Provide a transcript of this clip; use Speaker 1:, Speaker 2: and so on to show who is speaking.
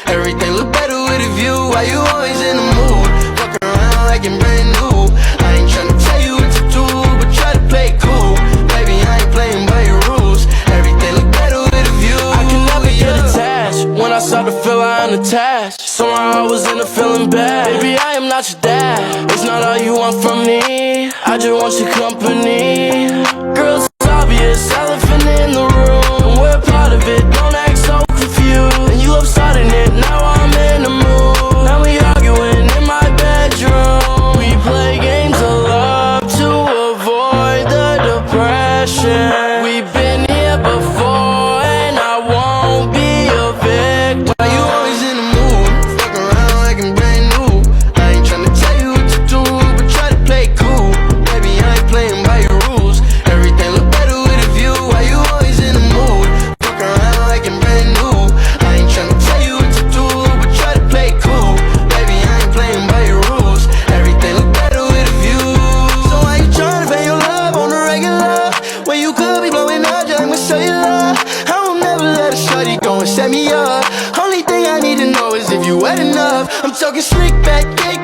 Speaker 1: Everything look better with a view. Why you always in the mood? Fuck around like I'm brand new. I ain't tryna tell you what to do, but try to play it cool. Baby, I ain't playing by your rules. Everything look better with a view.
Speaker 2: I can never get attached. When I start to feel I unattached, somehow I was in a feeling bad. Baby, I am not your dad. It's not all you want from me. I just want your company. Girl, it's obvious, elephant in the room, and we're part of it. Don't act so confused. And you love starting it, now I'm in the mood. Now we arguing in my bedroom. We play games of love to avoid the depression. We've been here before, and I won't be a victim.
Speaker 1: Why you always in the mood? Fuck around like I'm brand new. I ain't tryna tell you what to do, but try to play it cool. Baby, I ain't playing by your rules. Everything look better with a view. Why you always in the mood? Fuck around like I'm brand new. I ain't tryna tell you what to do, but try to play it cool. Baby, I ain't playing by your rules. Everything look better with a view. So why you tryna pay your love on the regular when you could be blowing up just like my cellular? I will never let a shorty go and set me up. Only thing I need to know is if you wet enough. I'm talking slick back, kick